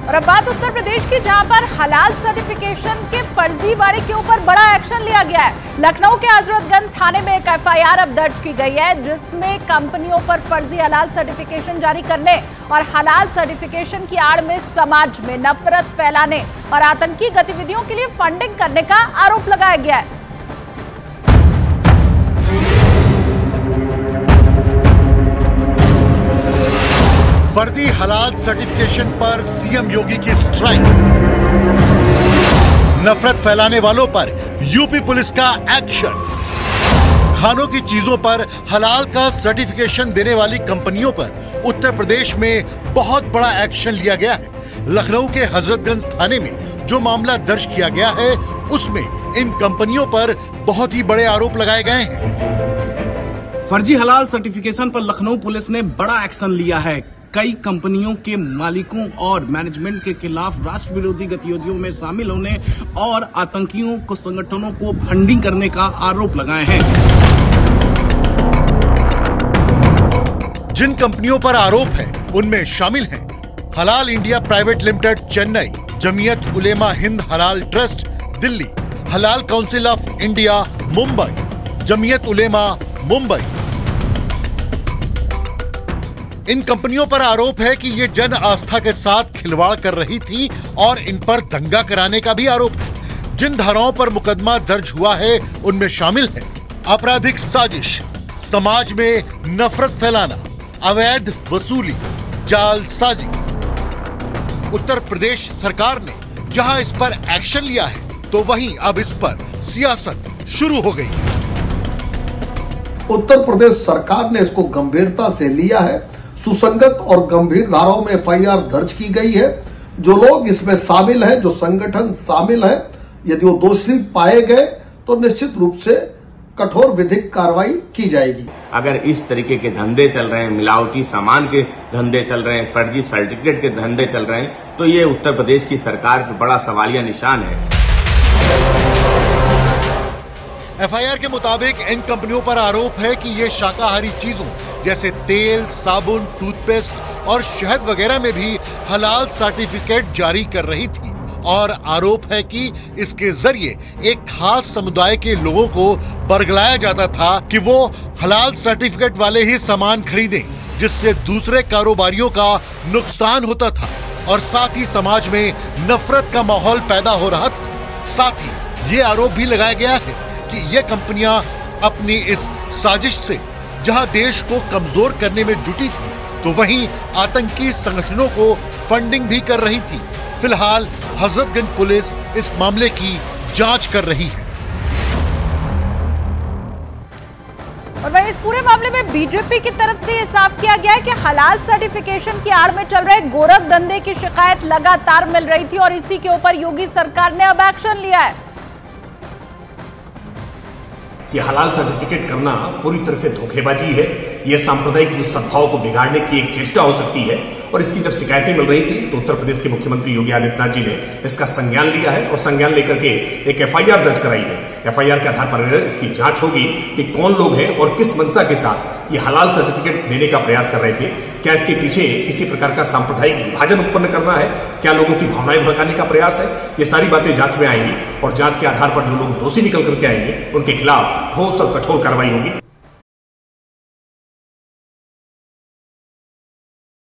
और अब बात उत्तर प्रदेश की, जहां पर हलाल सर्टिफिकेशन के फर्जीवाड़े के ऊपर बड़ा एक्शन लिया गया है। लखनऊ के हजरतगंज थाने में एक एफआईआर अब दर्ज की गई है, जिसमें कंपनियों पर फर्जी हलाल सर्टिफिकेशन जारी करने और हलाल सर्टिफिकेशन की आड़ में समाज में नफरत फैलाने और आतंकी गतिविधियों के लिए फंडिंग करने का आरोप लगाया गया है। फर्जी हलाल सर्टिफिकेशन पर सीएम योगी की स्ट्राइक। नफरत फैलाने वालों पर यूपी पुलिस का एक्शन। खानों की चीजों पर हलाल का सर्टिफिकेशन देने वाली कंपनियों पर उत्तर प्रदेश में बहुत बड़ा एक्शन लिया गया है। लखनऊ के हजरतगंज थाने में जो मामला दर्ज किया गया है, उसमें इन कंपनियों पर बहुत ही बड़े आरोप लगाए गए हैं। फर्जी हलाल सर्टिफिकेशन पर लखनऊ पुलिस ने बड़ा एक्शन लिया है। कई कंपनियों के मालिकों और मैनेजमेंट के खिलाफ राष्ट्र विरोधी गतिविधियों में शामिल होने और आतंकियों को संगठनों को फंडिंग करने का आरोप लगाए हैं। जिन कंपनियों पर आरोप है उनमें शामिल हैं Halal India Private Limited Chennai, Jamiat Ulema Hind Halal Trust Delhi, Halal Council of India Mumbai, Jamiat Ulema Mumbai. इन कंपनियों पर आरोप है कि ये जन आस्था के साथ खिलवाड़ कर रही थी और इन पर दंगा कराने का भी आरोप है। जिन धाराओं पर मुकदमा दर्ज हुआ है उनमें शामिल है आपराधिक साजिश, समाज में नफरत फैलाना, अवैध वसूली, जालसाजी। उत्तर प्रदेश सरकार ने जहां इस पर एक्शन लिया है, तो वहीं अब इस पर सियासत शुरू हो गई है। उत्तर प्रदेश सरकार ने इसको गंभीरता से लिया है। सुसंगत और गंभीर धाराओं में एफआईआर दर्ज की गई है। जो लोग इसमें शामिल हैं, जो संगठन शामिल हैं, यदि वो दोषी पाए गए तो निश्चित रूप से कठोर विधिक कार्रवाई की जाएगी। अगर इस तरीके के धंधे चल रहे हैं, मिलावटी सामान के धंधे चल रहे हैं, फर्जी सर्टिफिकेट के धंधे चल रहे हैं, तो ये उत्तर प्रदेश की सरकार पर बड़ा सवालिया निशान है। एफआईआर के मुताबिक इन कंपनियों पर आरोप है कि ये शाकाहारी चीजों जैसे तेल, साबुन, टूथपेस्ट और शहद वगैरह में भी हलाल सर्टिफिकेट जारी कर रही थी और आरोप है कि इसके जरिए एक खास समुदाय के लोगों को बरगलाया जाता था कि वो हलाल सर्टिफिकेट वाले ही सामान खरीदें, जिससे दूसरे कारोबारियों का नुकसान होता था और साथ ही समाज में नफरत का माहौल पैदा हो रहा था। साथ ही ये आरोप भी लगाया गया है कि ये कंपनियां अपनी इस साजिश से जहां देश को कमजोर करने में जुटी थी, तो वहीं आतंकी संगठनों को फंडिंग भी कर रही थी। फिलहाल हजरतगंज पुलिस इस मामले की जांच कर रही है। और वहीं इस पूरे मामले में बीजेपी की तरफ से ये साफ किया गया है कि हलाल सर्टिफिकेशन की आड़ में चल रहे गोरख धंधे की शिकायत लगातार मिल रही थी और इसी के ऊपर योगी सरकार ने अब एक्शन लिया है। ये हलाल सर्टिफिकेट करना पूरी तरह से धोखेबाजी है। यह सांप्रदायिक सद्भाव को बिगाड़ने की एक चेष्टा हो सकती है और इसकी जब शिकायतें मिल रही थी तो उत्तर प्रदेश के मुख्यमंत्री योगी आदित्यनाथ जी ने इसका संज्ञान लिया है और संज्ञान लेकर के एक एफआईआर दर्ज कराई है। एफआईआर के आधार पर इसकी जांच होगी कि कौन लोग हैं और किस मंशा के साथ ये हलाल सर्टिफिकेट देने का प्रयास कर रहे थे। क्या इसके पीछे किसी प्रकार का सांप्रदायिक विभाजन उत्पन्न करना है, क्या लोगों की भावनाएं भड़काने का प्रयास है, ये सारी बातें जांच में आएंगी और जांच के आधार पर जो लोग दोषी निकल करके आएंगे उनके खिलाफ ठोस और कठोर कार्रवाई होगी।